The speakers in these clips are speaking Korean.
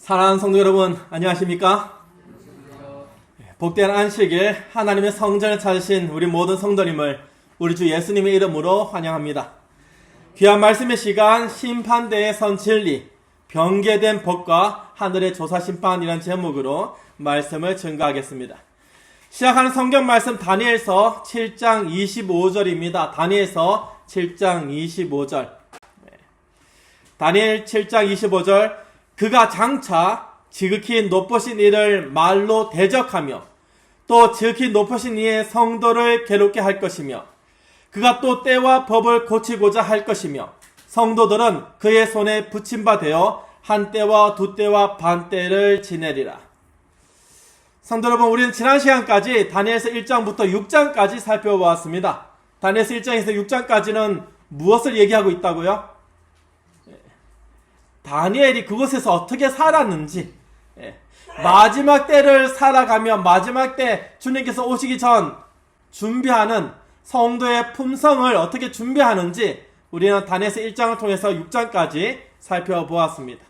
사랑하는 성도 여러분, 안녕하십니까? 복된 안식일 하나님의 성전을 찾으신 우리 모든 성도님을 우리 주 예수님의 이름으로 환영합니다. 귀한 말씀의 시간, 심판대에 선 진리, 변개된 법과 하늘의 조사심판이라는 제목으로 말씀을 증거하겠습니다. 시작하는 성경 말씀 다니엘서 7장 25절입니다. 다니엘서 7장 25절. 다니엘 7장 25절. 그가 장차 지극히 높으신 이를 말로 대적하며 또 지극히 높으신 이의 성도를 괴롭게 할 것이며 그가 또 때와 법을 고치고자 할 것이며 성도들은 그의 손에 붙임바 되어 한 때와 두 때와 반 때를 지내리라. 성도 여러분, 우리는 지난 시간까지 다니엘서 1장부터 6장까지 살펴보았습니다. 다니엘서 1장에서 6장까지는 무엇을 얘기하고 있다고요? 다니엘이 그곳에서 어떻게 살았는지, 마지막 때를 살아가며 마지막 때 주님께서 오시기 전 준비하는 성도의 품성을 어떻게 준비하는지 우리는 다니엘서 1장을 통해서 6장까지 살펴보았습니다.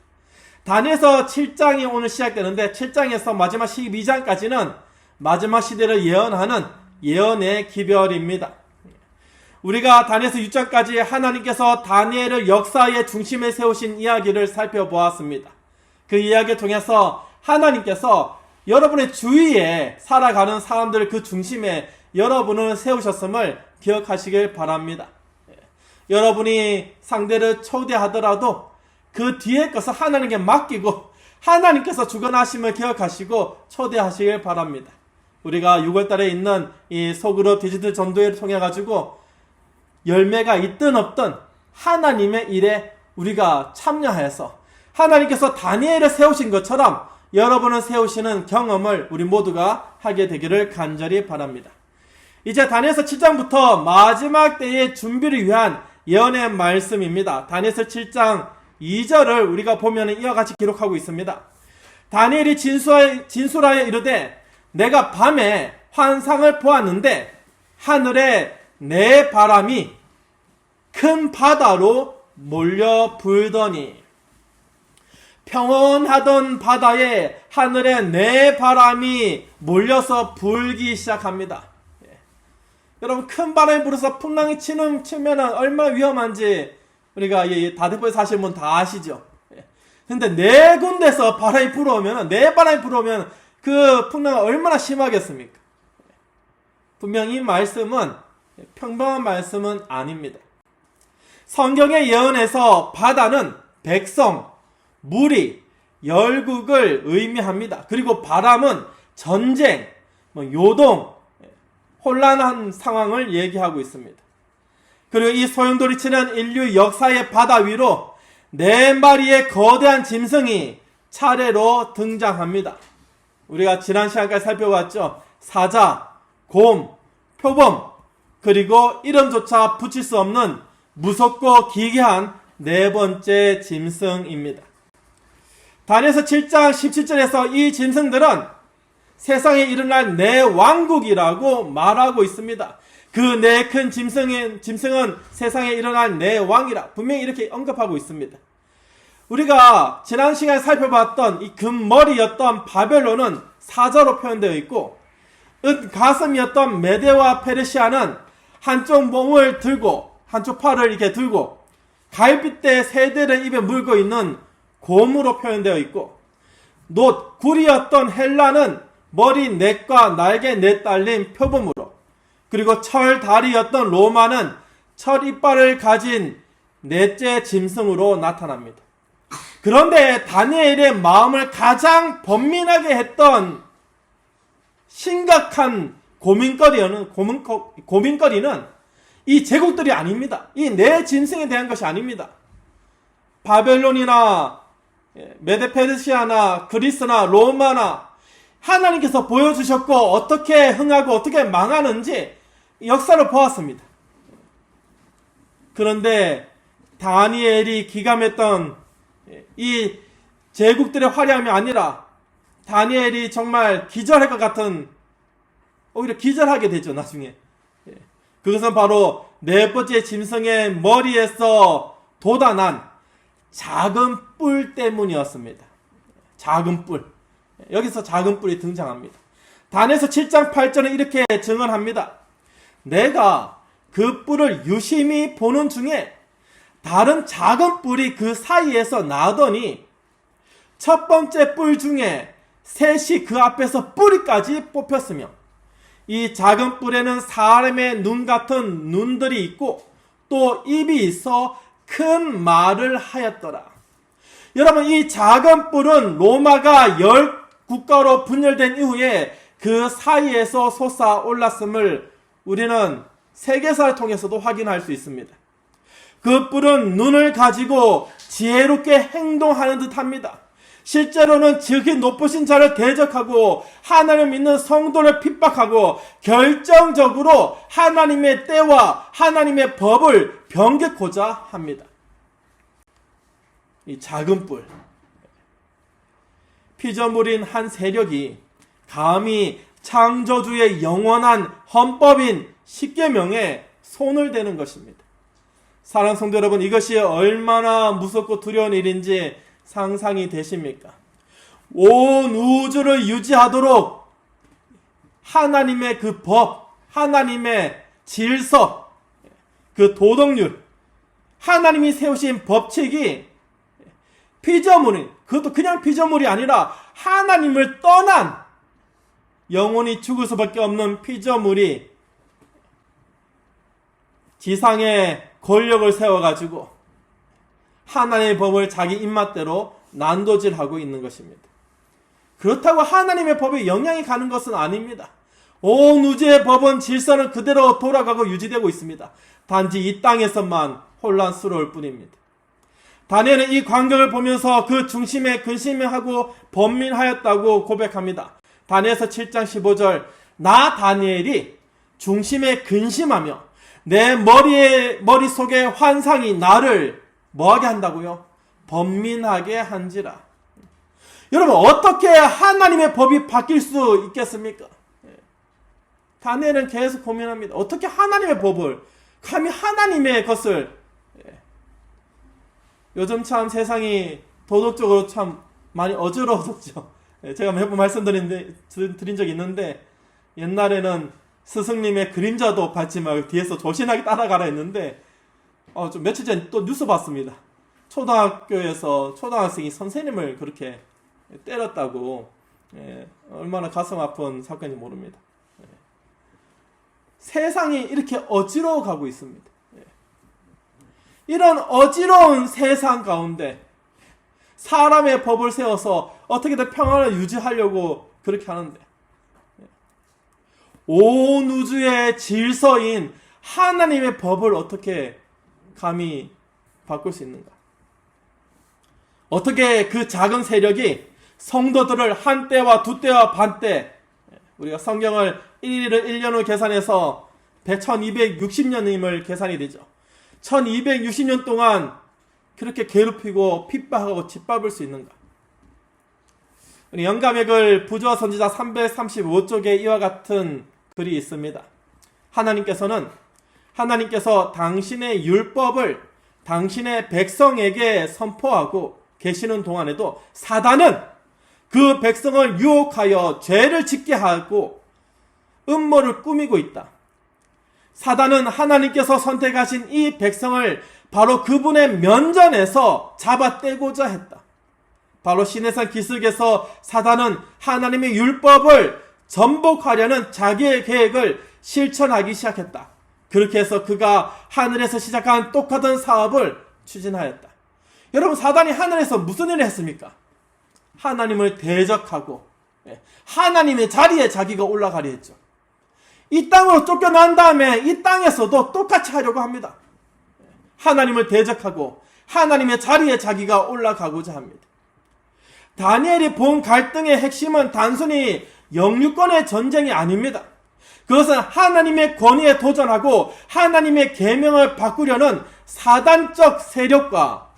다니엘서 7장이 오늘 시작되는데 7장에서 마지막 12장까지는 마지막 시대를 예언하는 예언의 기별입니다. 우리가 다니엘서 6장까지 하나님께서 다니엘을 역사의 중심에 세우신 이야기를 살펴보았습니다. 그 이야기를 통해서 하나님께서 여러분의 주위에 살아가는 사람들 그 중심에 여러분을 세우셨음을 기억하시길 바랍니다. 여러분이 상대를 초대하더라도 그 뒤에 것을 하나님께 맡기고 하나님께서 주관하심을 기억하시고 초대하시길 바랍니다. 우리가 6월달에 있는 이 소그룹 디지털 전도회를 통해 가지고 열매가 있든 없든 하나님의 일에 우리가 참여해서 하나님께서 다니엘을 세우신 것처럼 여러분을 세우시는 경험을 우리 모두가 하게 되기를 간절히 바랍니다. 이제 다니엘서 7장부터 마지막 때의 준비를 위한 예언의 말씀입니다. 다니엘서 7장 2절을 우리가 보면 이와 같이 기록하고 있습니다. 다니엘이 진술하여 이르되 내가 밤에 환상을 보았는데 하늘에 내 바람이 큰 바다로 몰려 불더니 평온하던 바다에 하늘에 내 바람이 몰려서 불기 시작합니다. 여러분, 큰 바람이 불어서 풍랑이 치면 얼마나 위험한지 우리가 다대포에 사시는 분 다 아시죠? 근데 네 군데서 바람이 불어오면 그 풍랑이 얼마나 심하겠습니까? 분명히 이 말씀은 평범한 말씀은 아닙니다. 성경의 예언에서 바다는 백성, 무리, 열국을 의미합니다. 그리고 바람은 전쟁, 요동, 혼란한 상황을 얘기하고 있습니다. 그리고 이 소용돌이치는 인류 역사의 바다 위로 네 마리의 거대한 짐승이 차례로 등장합니다. 우리가 지난 시간까지 살펴봤죠. 사자, 곰, 표범, 그리고 이름조차 붙일 수 없는 무섭고 기괴한 네 번째 짐승입니다. 다니엘서 7장 17절에서 이 짐승들은 세상에 일어날 네 왕국이라고 말하고 있습니다. 그 네 큰 짐승은 세상에 일어날 네 왕이라 분명히 이렇게 언급하고 있습니다. 우리가 지난 시간에 살펴봤던 이 금머리였던 바벨론은 사자로 표현되어 있고 가슴이었던 메데와 페르시아는 한쪽 몸을 들고 한쪽 팔을 이렇게 들고 갈빗대 세 대를 입에 물고 있는 곰으로 표현되어 있고 굴이었던 헬라는 머리 넷과 날개 넷 달린 표범으로 그리고 철다리였던 로마는 철 이빨을 가진 넷째 짐승으로 나타납니다. 그런데 다니엘의 마음을 가장 번민하게 했던 심각한 고민거리는 이 제국들이 아닙니다. 이 네 짐승에 대한 것이 아닙니다. 바벨론이나 메데페르시아나 그리스나 로마나 하나님께서 보여주셨고 어떻게 흥하고 어떻게 망하는지 역사를 보았습니다. 그런데 다니엘이 기감했던 이 제국들의 화려함이 아니라 다니엘이 정말 기절할 것 같은 오히려 기절하게 되죠. 나중에 그것은 바로 네 번째 짐승의 머리에서 돋아난 작은 뿔 때문이었습니다. 작은 뿔. 여기서 작은 뿔이 등장합니다. 다니엘서 7장 8절은 이렇게 증언합니다. 내가 그 뿔을 유심히 보는 중에 다른 작은 뿔이 그 사이에서 나더니 첫 번째 뿔 중에 셋이 그 앞에서 뿌리까지 뽑혔으며 이 작은 뿔에는 사람의 눈 같은 눈들이 있고 또 입이 있어 큰 말을 하였더라. 여러분, 이 작은 뿔은 로마가 10국가로 분열된 이후에 그 사이에서 솟아올랐음을 우리는 세계사를 통해서도 확인할 수 있습니다. 그 뿔은 눈을 가지고 지혜롭게 행동하는 듯 합니다. 실제로는 지극히 높으신 자를 대적하고 하나님을 믿는 성도를 핍박하고 결정적으로 하나님의 때와 하나님의 법을 변개코자 합니다. 이 작은 뿔. 피조물인 한 세력이 감히 창조주의 영원한 헌법인 십계명에 손을 대는 것입니다. 사랑하는 성도 여러분, 이것이 얼마나 무섭고 두려운 일인지 상상이 되십니까? 온 우주를 유지하도록 하나님의 그 법, 하나님의 질서, 그 도덕률, 하나님이 세우신 법칙이 피조물이, 그것도 그냥 피조물이 아니라 하나님을 떠난 영원히 죽을 수밖에 없는 피조물이 지상에 권력을 세워가지고 하나님의 법을 자기 입맛대로 난도질하고 있는 것입니다. 그렇다고 하나님의 법에 영향이 가는 것은 아닙니다. 온 우주의 법은 질서는 그대로 돌아가고 유지되고 있습니다. 단지 이 땅에서만 혼란스러울 뿐입니다. 다니엘은 이 광경을 보면서 그 중심에 근심하고 번민하였다고 고백합니다. 다니엘서 7장 15절, 나 다니엘이 중심에 근심하며 내 머릿속에 환상이 나를 뭐하게 한다고요? 번민하게 한지라. 여러분, 어떻게 하나님의 법이 바뀔 수 있겠습니까? 다니엘은 계속 고민합니다. 어떻게 하나님의 법을, 감히 하나님의 것을. 요즘 참 세상이 도덕적으로 참 많이 어지러워졌죠. 제가 몇 번 말씀드린 적이 있는데, 옛날에는 스승님의 그림자도 밟지 말고 뒤에서 조신하게 따라가라 했는데, 좀 며칠 전에 또 뉴스 봤습니다. 초등학교에서 초등학생이 선생님을 그렇게 때렸다고. 얼마나 가슴 아픈 사건인지 모릅니다. 세상이 이렇게 어지러워 가고 있습니다. 이런 어지러운 세상 가운데 사람의 법을 세워서 어떻게든 평안을 유지하려고 그렇게 하는데, 온 우주의 질서인 하나님의 법을 어떻게 감히 바꿀 수 있는가? 어떻게 그 작은 세력이 성도들을 한때와 두때와 반때, 우리가 성경을 1년을 계산해서 1260년임을 계산이 되죠. 1260년 동안 그렇게 괴롭히고 핍박하고 짓밟을 수 있는가? 우리 영감의 부조와 선지자 335쪽에 이와 같은 글이 있습니다. 하나님께서 당신의 율법을 당신의 백성에게 선포하고 계시는 동안에도 사단은 그 백성을 유혹하여 죄를 짓게 하고 음모를 꾸미고 있다. 사단은 하나님께서 선택하신 이 백성을 바로 그분의 면전에서 잡아떼고자 했다. 바로 시내산 기슭에서 사단은 하나님의 율법을 전복하려는 자기의 계획을 실천하기 시작했다. 그렇게 해서 그가 하늘에서 시작한 똑같은 사업을 추진하였다. 여러분, 사단이 하늘에서 무슨 일을 했습니까? 하나님을 대적하고 하나님의 자리에 자기가 올라가려 했죠. 이 땅으로 쫓겨난 다음에 이 땅에서도 똑같이 하려고 합니다. 하나님을 대적하고 하나님의 자리에 자기가 올라가고자 합니다. 다니엘이 본 갈등의 핵심은 단순히 영유권의 전쟁이 아닙니다. 그것은 하나님의 권위에 도전하고 하나님의 계명을 바꾸려는 사단적 세력과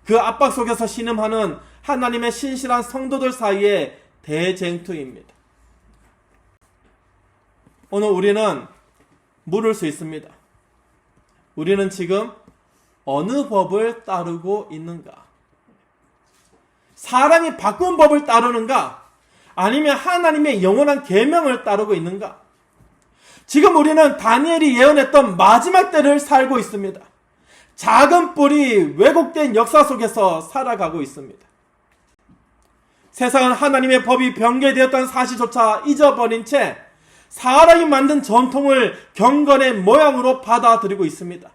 그 압박 속에서 신음하는 하나님의 신실한 성도들 사이의 대쟁투입니다. 오늘 우리는 물을 수 있습니다. 우리는 지금 어느 법을 따르고 있는가? 사람이 바꾼 법을 따르는가? 아니면 하나님의 영원한 계명을 따르고 있는가? 지금 우리는 다니엘이 예언했던 마지막 때를 살고 있습니다. 작은 뿔이 왜곡된 역사 속에서 살아가고 있습니다. 세상은 하나님의 법이 변개되었다는 사실조차 잊어버린 채 사람이 만든 전통을 경건의 모양으로 받아들이고 있습니다.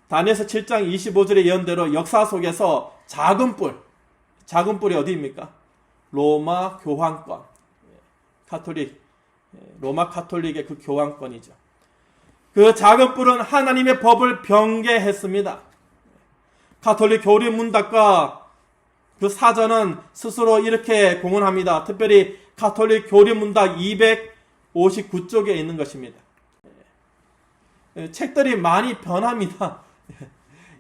다니엘서 7장 25절의 예언대로 역사 속에서 작은 뿔이 어디입니까? 로마 교황권, 로마 카톨릭의 그 교황권이죠. 그 작은 뿔은 하나님의 법을 변개했습니다. 가톨릭 교리 문답과 그 사전은 스스로 이렇게 공언합니다. 특별히 가톨릭 교리 문답 259쪽에 있는 것입니다. 책들이 많이 변합니다.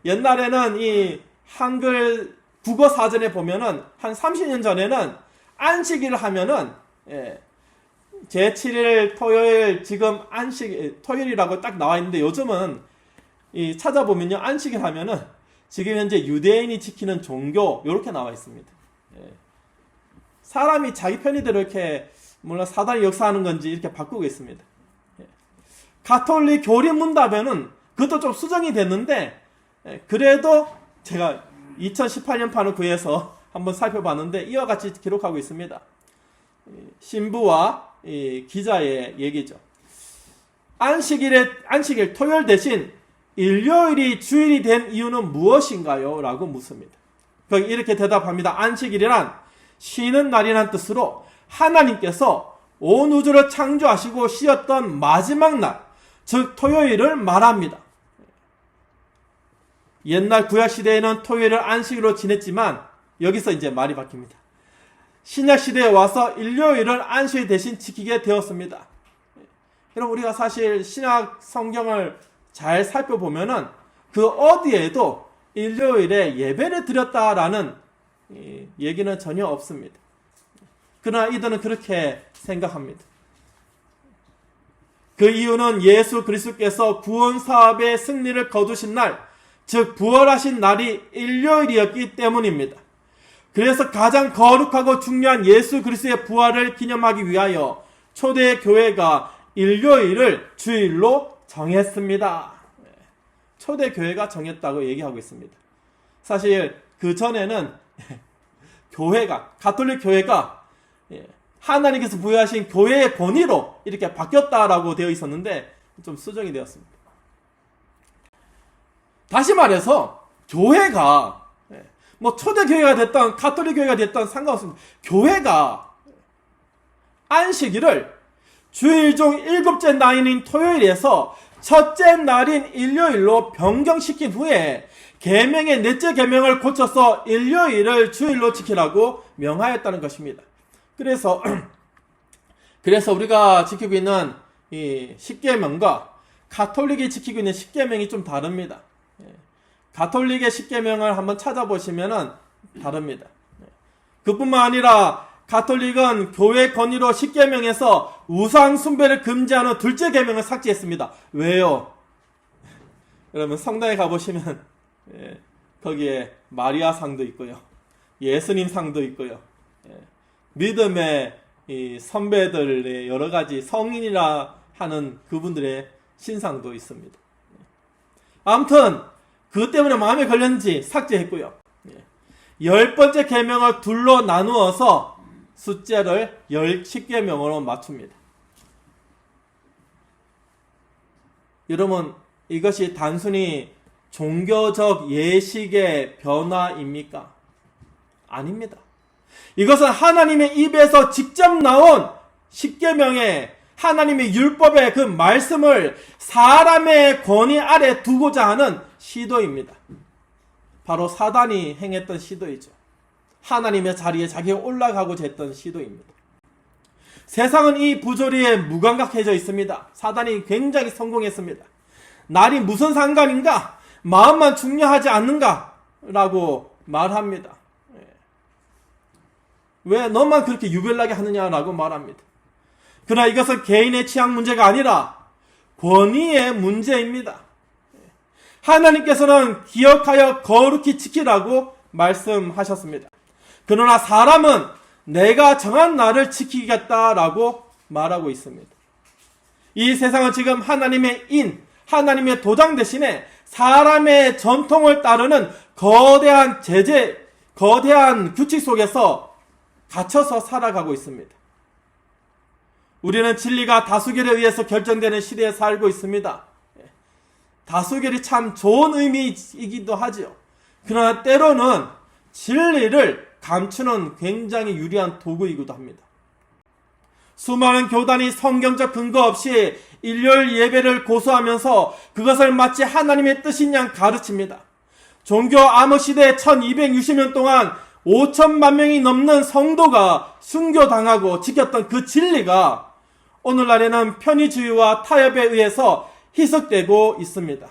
옛날에는 이 한글 국어 사전에 보면은 한 30년 전에는 안식일을 하면은 제7일 토요일 지금 토요일이라고 딱 나와 있는데 요즘은 찾아보면요 안식일 하면은 지금 현재 유대인이 지키는 종교 이렇게 나와 있습니다. 사람이 자기 편의대로 이렇게 물론 사단이 역사하는 건지 이렇게 바꾸고 있습니다. 가톨릭 교리 문답에는 그것도 좀 수정이 됐는데 그래도 제가 2018년판을 구해서 한번 살펴봤는데 이와 같이 기록하고 있습니다. 신부와 기자의 얘기죠. 안식일 토요일 대신 일요일이 주일이 된 이유는 무엇인가요? 라고 묻습니다. 거기 이렇게 대답합니다. 안식일이란 쉬는 날이란 뜻으로 하나님께서 온 우주를 창조하시고 쉬었던 마지막 날, 즉 토요일을 말합니다. 옛날 구약시대에는 토요일을 안식일로 지냈지만 여기서 이제 말이 바뀝니다. 신약시대에 와서 일요일을 안식일 대신 지키게 되었습니다. 여러분 우리가 사실 신약 성경을 잘 살펴보면은 그 어디에도 일요일에 예배를 드렸다라는 얘기는 전혀 없습니다. 그러나 이들은 그렇게 생각합니다. 그 이유는 예수 그리스도께서 구원 사업의 승리를 거두신 날, 즉 부활하신 날이 일요일이었기 때문입니다. 그래서 가장 거룩하고 중요한 예수 그리스도의 부활을 기념하기 위하여 초대 교회가 일요일을 주일로 정했습니다. 초대 교회가 정했다고 얘기하고 있습니다. 사실 그 전에는 가톨릭 교회가 하나님께서 부여하신 교회의 권위로 이렇게 바뀌었다라고 되어 있었는데 좀 수정이 되었습니다. 다시 말해서 교회가 초대교회가 됐던 가톨릭 교회가 됐던 상관없습니다. 교회가 안식일을 주일 중 7째 날인 토요일에서 첫째 날인 일요일로 변경시킨 후에 계명의 넷째 계명을 고쳐서 일요일을 주일로 지키라고 명하였다는 것입니다. 그래서 우리가 지키고 있는 이 십계명과 가톨릭이 지키고 있는 십계명이 좀 다릅니다. 가톨릭의 십계명을 한번 찾아보시면은 다릅니다. 그뿐만 아니라 가톨릭은 교회 권위로 십계명에서 우상 숭배를 금지하는 둘째 계명을 삭제했습니다. 왜요? 여러분 성당에 가보시면 거기에 마리아 상도 있고요, 예수님 상도 있고요, 믿음의 이 선배들의 여러 가지 성인이라 하는 그분들의 신상도 있습니다. 아무튼 그것 때문에 마음에 걸렸는지 삭제했고요. 10번째 계명을 둘로 나누어서 숫자를 10계명으로 맞춥니다. 여러분 이것이 단순히 종교적 예식의 변화입니까? 아닙니다. 이것은 하나님의 입에서 직접 나온 십계명의 하나님의 율법의 그 말씀을 사람의 권위 아래 두고자 하는 시도입니다. 바로 사단이 행했던 시도이죠. 하나님의 자리에 자기가 올라가고자 했던 시도입니다. 세상은 이 부조리에 무감각해져 있습니다. 사단이 굉장히 성공했습니다. 날이 무슨 상관인가? 마음만 중요하지 않는가? 라고 말합니다. 왜 너만 그렇게 유별나게 하느냐라고 말합니다. 그러나 이것은 개인의 취향 문제가 아니라 권위의 문제입니다. 하나님께서는 기억하여 거룩히 지키라고 말씀하셨습니다. 그러나 사람은 내가 정한 날을 지키겠다라고 말하고 있습니다. 이 세상은 지금 하나님의 하나님의 도장 대신에 사람의 전통을 따르는 거대한 거대한 규칙 속에서 갇혀서 살아가고 있습니다. 우리는 진리가 다수결에 의해서 결정되는 시대에 살고 있습니다. 다수결이 참 좋은 의미이기도 하죠. 그러나 때로는 진리를 감추는 굉장히 유리한 도구이기도 합니다. 수많은 교단이 성경적 근거 없이 일요일 예배를 고수하면서 그것을 마치 하나님의 뜻인 양 가르칩니다. 종교 암흑 시대 1260년 동안 5천만 명이 넘는 성도가 순교당하고 지켰던 그 진리가 오늘날에는 편의주의와 타협에 의해서 희석되고 있습니다.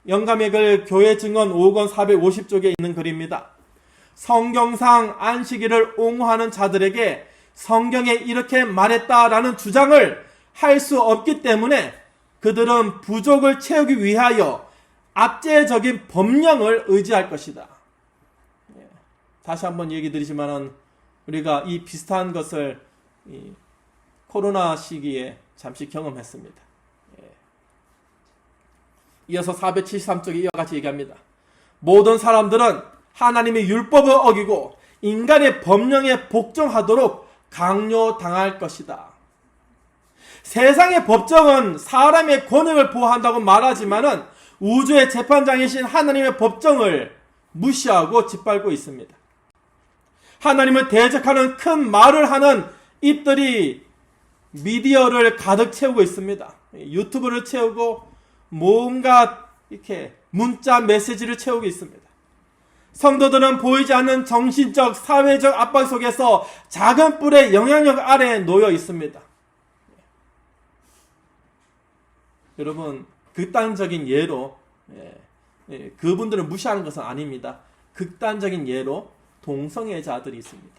영감의 글 교회 증언 5권 450쪽에 있는 글입니다. 성경상 안식일을 옹호하는 자들에게 성경에 이렇게 말했다라는 주장을 할 수 없기 때문에 그들은 부족을 채우기 위하여 압제적인 법령을 의지할 것이다. 다시 한번 얘기 드리지만은 우리가 이 비슷한 것을 코로나 시기에 잠시 경험했습니다. 이어서 473쪽에 이와 같이 얘기합니다. 모든 사람들은 하나님의 율법을 어기고 인간의 법령에 복종하도록 강요당할 것이다. 세상의 법정은 사람의 권익을 보호한다고 말하지만은 우주의 재판장이신 하나님의 법정을 무시하고 짓밟고 있습니다. 하나님을 대적하는 큰 말을 하는 입들이 미디어를 가득 채우고 있습니다. 유튜브를 채우고 뭔가 이렇게 문자 메시지를 채우고 있습니다. 성도들은 보이지 않는 정신적, 사회적 압박 속에서 작은 뿔의 영향력 아래에 놓여 있습니다. 여러분, 극단적인 예로 그분들을 무시하는 것은 아닙니다. 극단적인 예로 동성애자들이 있습니다.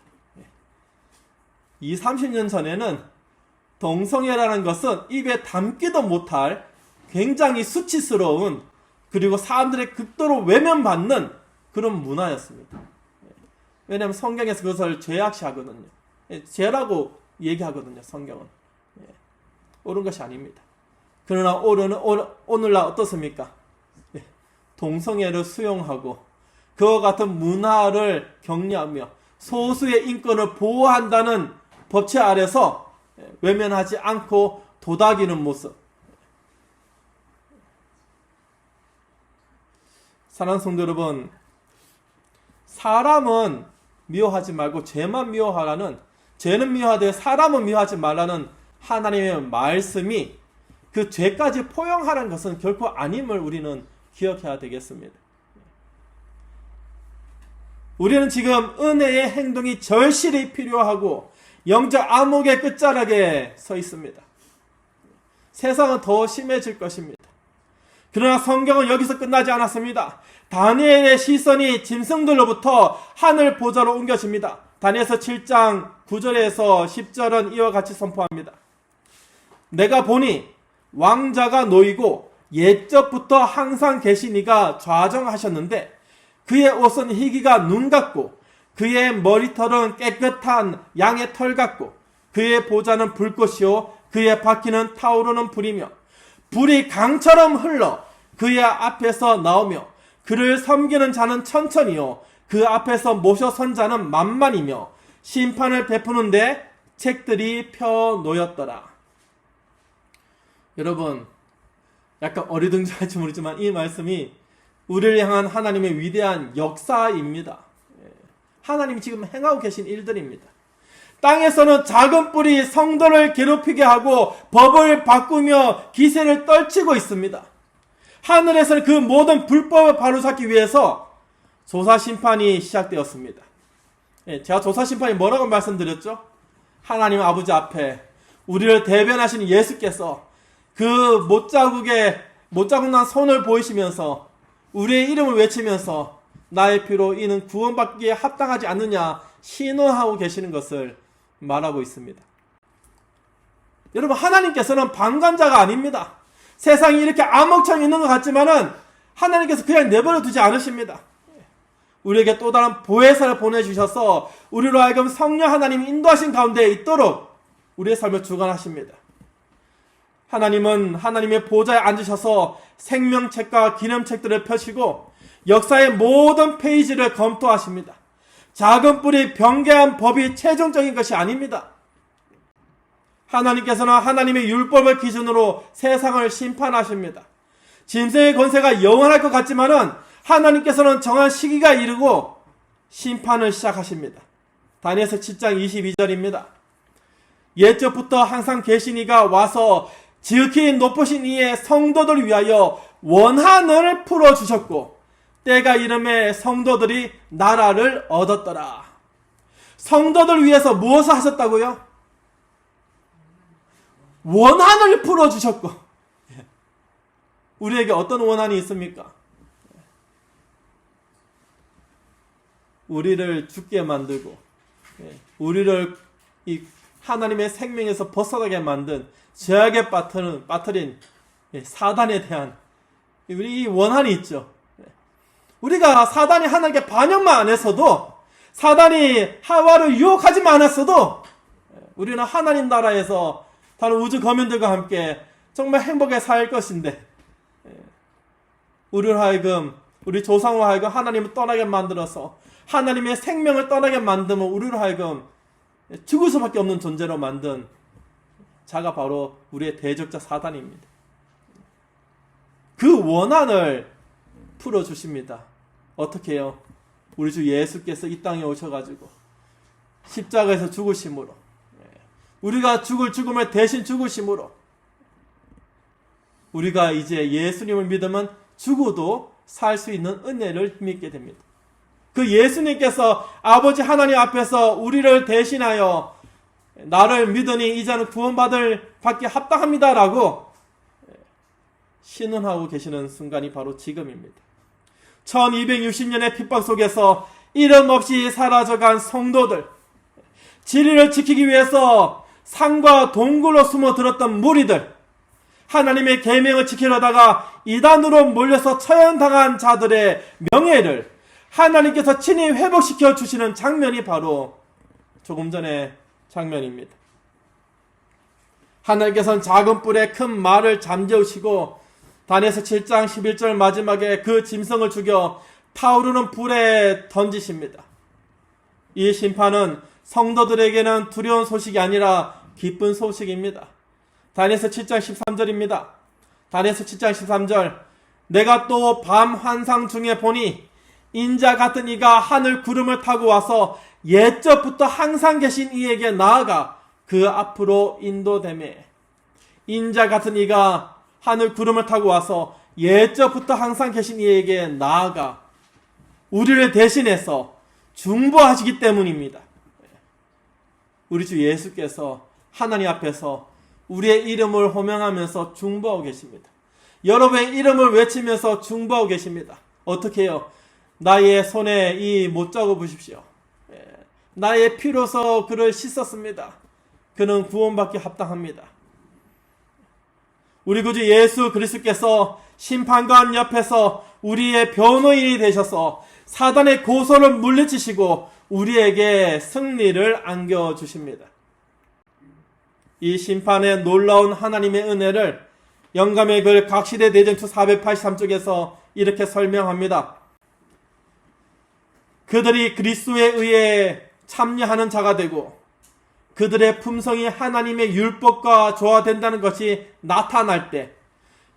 30년 전에는 동성애라는 것은 입에 담기도 못할 굉장히 수치스러운, 그리고 사람들의 극도로 외면받는 그런 문화였습니다. 왜냐하면 성경에서 그것을 죄악시하거든요. 죄라고 얘기하거든요, 성경은. 옳은 것이 아닙니다. 그러나 오늘날 어떻습니까? 동성애를 수용하고 그와 같은 문화를 격려하며 소수의 인권을 보호한다는 법체 아래서 외면하지 않고 도닥이는 모습. 사랑하는 성도 여러분, 사람은 미워하지 말고 죄만 미워하라는, 죄는 미워하되 사람은 미워하지 말라는 하나님의 말씀이 그 죄까지 포용하라는 것은 결코 아님을 우리는 기억해야 되겠습니다. 우리는 지금 은혜의 행동이 절실히 필요하고 영적 암흑의 끝자락에 서 있습니다. 세상은 더 심해질 것입니다. 그러나 성경은 여기서 끝나지 않았습니다. 다니엘의 시선이 짐승들로부터 하늘 보좌로 옮겨집니다. 다니엘서 7장 9절에서 10절은 이와 같이 선포합니다. 내가 보니 왕자가 놓이고 옛적부터 항상 계신 이가 좌정하셨는데 그의 옷은 희기가 눈 같고 그의 머리털은 깨끗한 양의 털 같고 그의 보좌는 불꽃이요 그의 바퀴는 타오르는 불이며 불이 강처럼 흘러 그의 앞에서 나오며 그를 섬기는 자는 천천히요 그 앞에서 모셔 선 자는 만만이며 심판을 베푸는데 책들이 펴 놓였더라. 여러분, 약간 어리둥절할지 모르지만 이 말씀이 우리를 향한 하나님의 위대한 역사입니다. 하나님이 지금 행하고 계신 일들입니다. 땅에서는 작은 뿔이 성도를 괴롭히게 하고 법을 바꾸며 기세를 떨치고 있습니다. 하늘에서는 그 모든 불법을 바로잡기 위해서 조사심판이 시작되었습니다. 제가 조사심판이 뭐라고 말씀드렸죠? 하나님 아버지 앞에 우리를 대변하시는 예수께서 그 못자국 난 손을 보이시면서 우리의 이름을 외치면서 나의 피로 이는 구원받기에 합당하지 않느냐 신원하고 계시는 것을 말하고 있습니다. 여러분, 하나님께서는 방관자가 아닙니다. 세상이 이렇게 암흑처럼 있는 것 같지만은 하나님께서 그냥 내버려 두지 않으십니다. 우리에게 또 다른 보혜사를 보내주셔서 우리로 하여금 성령 하나님 인도하신 가운데 있도록 우리의 삶을 주관하십니다. 하나님은 하나님의 보좌에 앉으셔서 생명책과 기념책들을 펴시고 역사의 모든 페이지를 검토하십니다. 작은 뿔이 변개한 법이 최종적인 것이 아닙니다. 하나님께서는 하나님의 율법을 기준으로 세상을 심판하십니다. 짐승의 권세가 영원할 것 같지만은 하나님께서는 정한 시기가 이르고 심판을 시작하십니다. 다니엘서 7장 22절입니다. 옛적부터 항상 계신 이가 와서 지극히 높으신 이의 성도들을 위하여 원한을 풀어주셨고 때가 이름에 성도들이 나라를 얻었더라. 성도들 위해서 무엇을 하셨다고요? 원한을 풀어주셨고. 우리에게 어떤 원한이 있습니까? 우리를 죽게 만들고 우리를 이 하나님의 생명에서 벗어나게 만든 죄악에 빠뜨린 사단에 대한 우리 원한이 있죠. 우리가 사단이 하나님께 반역만 안 했어도, 사단이 하와를 유혹하지만 않았어도 우리는 하나님 나라에서 다른 우주 거민들과 함께 정말 행복하게 살 것인데, 우리를 하여금, 우리 조상으로 하여금 하나님을 떠나게 만들어서 하나님의 생명을 떠나게 만들면 우리를 하여금 죽을 수밖에 없는 존재로 만든 자가 바로 우리의 대적자 사단입니다. 그 원한을 풀어주십니다. 어떻게 해요? 우리 주 예수께서 이 땅에 오셔가지고 십자가에서 죽으심으로, 우리가 죽을 죽음을 대신 죽으심으로 우리가 이제 예수님을 믿으면 죽어도 살 수 있는 은혜를 힘입게 됩니다. 그 예수님께서 아버지 하나님 앞에서 우리를 대신하여 나를 믿으니 이제는 구원받을 받기 합당합니다라고 신원하고 계시는 순간이 바로 지금입니다. 1260년의 핍박 속에서 이름 없이 사라져간 성도들, 진리를 지키기 위해서 산과 동굴로 숨어들었던 무리들, 하나님의 계명을 지키려다가 이단으로 몰려서 처형당한 자들의 명예를 하나님께서 친히 회복시켜 주시는 장면이 바로 조금 전의 장면입니다. 하나님께서는 작은 뿔에 큰 말을 잠재우시고 다니엘서 7장 11절 마지막에 그 짐승을 죽여 타오르는 불에 던지십니다. 이 심판은 성도들에게는 두려운 소식이 아니라 기쁜 소식입니다. 다니엘서 7장 13절입니다. 다니엘서 7장 13절, 내가 또 밤 환상 중에 보니 인자 같은 이가 하늘 구름을 타고 와서 옛적부터 항상 계신 이에게 나아가 그 앞으로 인도되매. 인자 같은 이가 하늘 구름을 타고 와서 옛적부터 항상 계신 이에게 나아가 우리를 대신해서 중보하시기 때문입니다. 우리 주 예수께서 하나님 앞에서 우리의 이름을 호명하면서 중보하고 계십니다. 여러분의 이름을 외치면서 중보하고 계십니다. 어떻게 해요? 나의 손에 이 못자고 보십시오. 나의 피로서 그를 씻었습니다. 그는 구원받기 합당합니다. 우리 구주 예수 그리스도께서 심판관 옆에서 우리의 변호인이 되셔서 사단의 고소를 물리치시고 우리에게 승리를 안겨주십니다. 이 심판의 놀라운 하나님의 은혜를 영감의 글 각시대 대전투 483쪽에서 이렇게 설명합니다. 그들이 그리스도에 의해 참여하는 자가 되고 그들의 품성이 하나님의 율법과 조화된다는 것이 나타날 때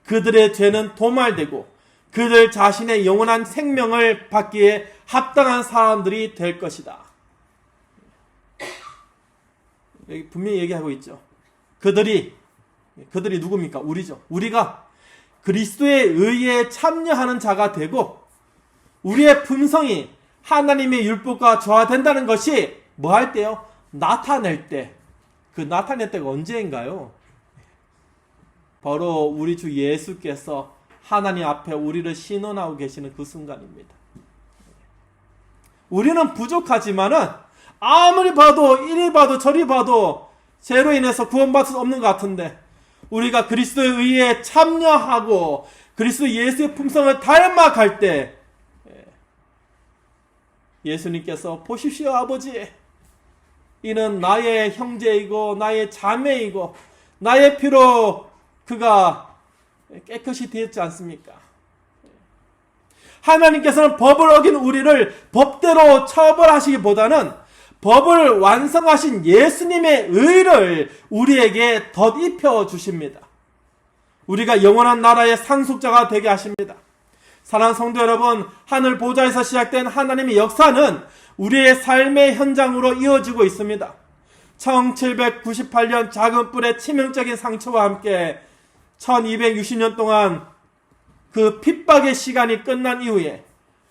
그들의 죄는 도말되고 그들 자신의 영원한 생명을 받기에 합당한 사람들이 될 것이다. 여기 분명히 얘기하고 있죠. 그들이 누굽니까? 우리죠. 우리가 그리스도에 의해 참여하는 자가 되고 우리의 품성이 하나님의 율법과 조화된다는 것이 뭐 할 때요? 나타낼 때. 그 나타낼 때가 언제인가요? 바로 우리 주 예수께서 하나님 앞에 우리를 신원하고 계시는 그 순간입니다. 우리는 부족하지만은 아무리 봐도 이리 봐도 저리 봐도 죄로 인해서 구원받을 수 없는 것 같은데 우리가 그리스도의 의에 참여하고 그리스도 예수의 품성을 닮아갈 때 예수님께서 보십시오 아버지, 이는 나의 형제이고 나의 자매이고 나의 피로 그가 깨끗이 되었지 않습니까? 하나님께서는 법을 어긴 우리를 법대로 처벌하시기보다는 법을 완성하신 예수님의 의를 우리에게 덧입혀 주십니다. 우리가 영원한 나라의 상속자가 되게 하십니다. 사랑하는 성도 여러분, 하늘 보좌에서 시작된 하나님의 역사는 우리의 삶의 현장으로 이어지고 있습니다. 1798년 작은 뿔의 치명적인 상처와 함께 1260년 동안 그 핍박의 시간이 끝난 이후에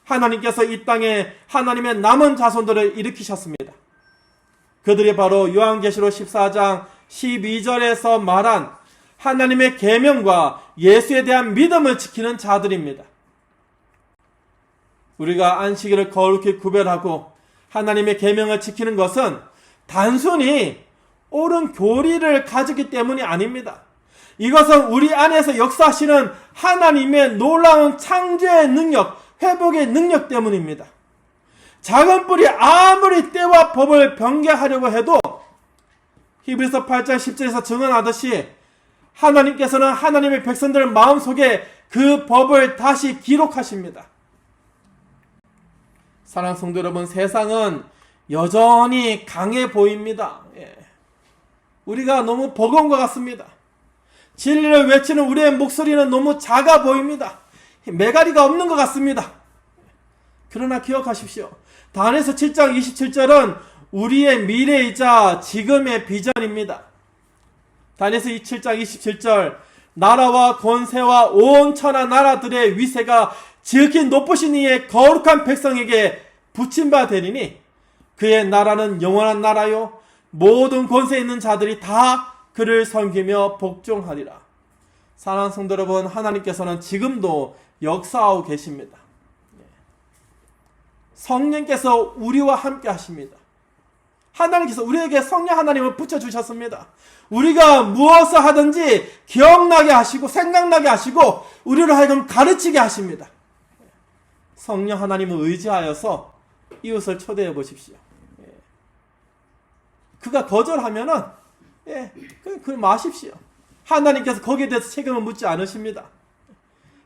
하나님께서 이 땅에 하나님의 남은 자손들을 일으키셨습니다. 그들이 바로 요한계시록 14장 12절에서 말한 하나님의 계명과 예수에 대한 믿음을 지키는 자들입니다. 우리가 안식일을 거룩히 구별하고 하나님의 계명을 지키는 것은 단순히 옳은 교리를 가졌기 때문이 아닙니다. 이것은 우리 안에서 역사하시는 하나님의 놀라운 창조의 능력, 회복의 능력 때문입니다. 작은 뿔이 아무리 때와 법을 변개하려고 해도 히브리서 8장 10절에서 증언하듯이 하나님께서는 하나님의 백성들 마음속에 그 법을 다시 기록하십니다. 사랑하는 성도 여러분, 세상은 여전히 강해 보입니다. 우리가 너무 버거운 것 같습니다. 진리를 외치는 우리의 목소리는 너무 작아 보입니다. 메가리가 없는 것 같습니다. 그러나 기억하십시오. 다니엘서 7장 27절은 우리의 미래이자 지금의 비전입니다. 다니엘서 7장 27절, 나라와 권세와 온 천하 나라들의 위세가 지극히 높으신 이의 거룩한 백성에게 붙임바 되리니 그의 나라는 영원한 나라요 모든 권세 있는 자들이 다 그를 섬기며 복종하리라. 사랑하는 성도 여러분, 하나님께서는 지금도 역사하고 계십니다. 성령께서 우리와 함께 하십니다. 하나님께서 우리에게 성령 하나님을 붙여주셨습니다. 우리가 무엇을 하든지 기억나게 하시고 생각나게 하시고 우리를 하여금 가르치게 하십니다. 성령 하나님을 의지하여서 이웃을 초대해 보십시오. 그가 거절하면은 그 마십시오. 하나님께서 거기에 대해서 책임을 묻지 않으십니다.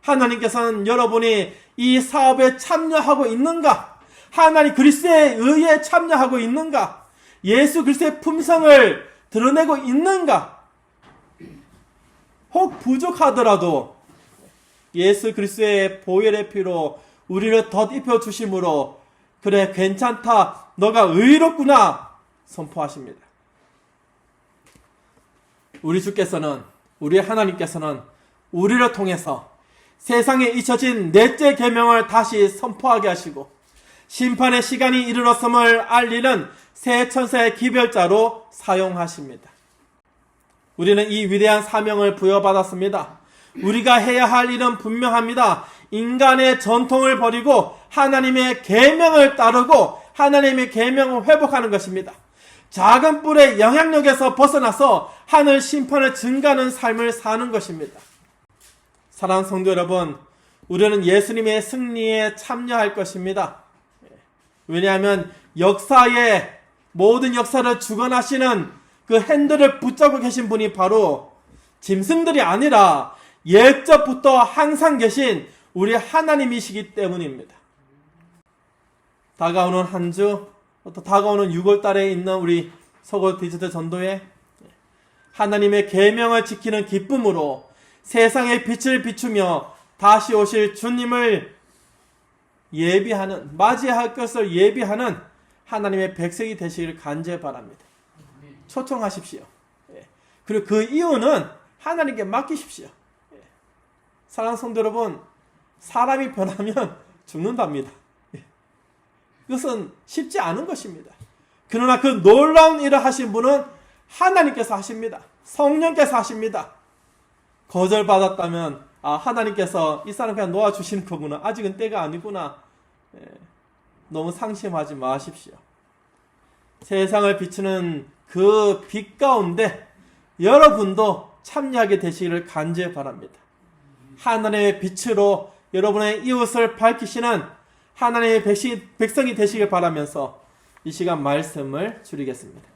하나님께서는 여러분이 이 사업에 참여하고 있는가? 하나님 그리스도의 의에 참여하고 있는가? 예수 그리스도의 품성을 드러내고 있는가? 혹 부족하더라도 예수 그리스도의 보혈의 피로 우리를 덧입혀 주심으로 그래 괜찮다, 너가 의롭구나 선포하십니다. 우리 주께서는, 우리 하나님께서는 우리를 통해서 세상에 잊혀진 넷째 계명을 다시 선포하게 하시고 심판의 시간이 이르렀음을 알리는 새 천사의 기별자로 사용하십니다. 우리는 이 위대한 사명을 부여받았습니다. 우리가 해야 할 일은 분명합니다. 인간의 전통을 버리고 하나님의 계명을 따르고 하나님의 계명을 회복하는 것입니다. 작은 뿔의 영향력에서 벗어나서 하늘 심판을 증가하는 삶을 사는 것입니다. 사랑하는 성도 여러분, 우리는 예수님의 승리에 참여할 것입니다. 왜냐하면 역사의 모든 역사를 주관하시는 그 핸들을 붙잡고 계신 분이 바로 짐승들이 아니라 옛적부터 항상 계신 우리 하나님이시기 때문입니다. 다가오는 한 주, 또 다가오는 6월달에 있는 우리 서울 디지털 전도회, 하나님의 계명을 지키는 기쁨으로 세상의 빛을 비추며 다시 오실 주님을 예비하는, 맞이할 것을 예비하는 하나님의 백성이 되시기를 간절히 바랍니다. 초청하십시오. 그리고 그 이유는 하나님께 맡기십시오. 사랑하는 성도 여러분, 사람이 변하면 죽는답니다. 이것은 쉽지 않은 것입니다. 그러나 그 놀라운 일을 하신 분은 하나님께서 하십니다. 성령께서 하십니다. 거절받았다면 하나님께서 이 사람 그냥 놓아주시는 거구나, 아직은 때가 아니구나, 너무 상심하지 마십시오. 세상을 비추는 그 빛 가운데 여러분도 참여하게 되시기를 간절히 바랍니다. 하나님의 빛으로 여러분의 이웃을 밝히시는 하나님의 백성이 되시길 바라면서 이 시간 말씀을 줄이겠습니다.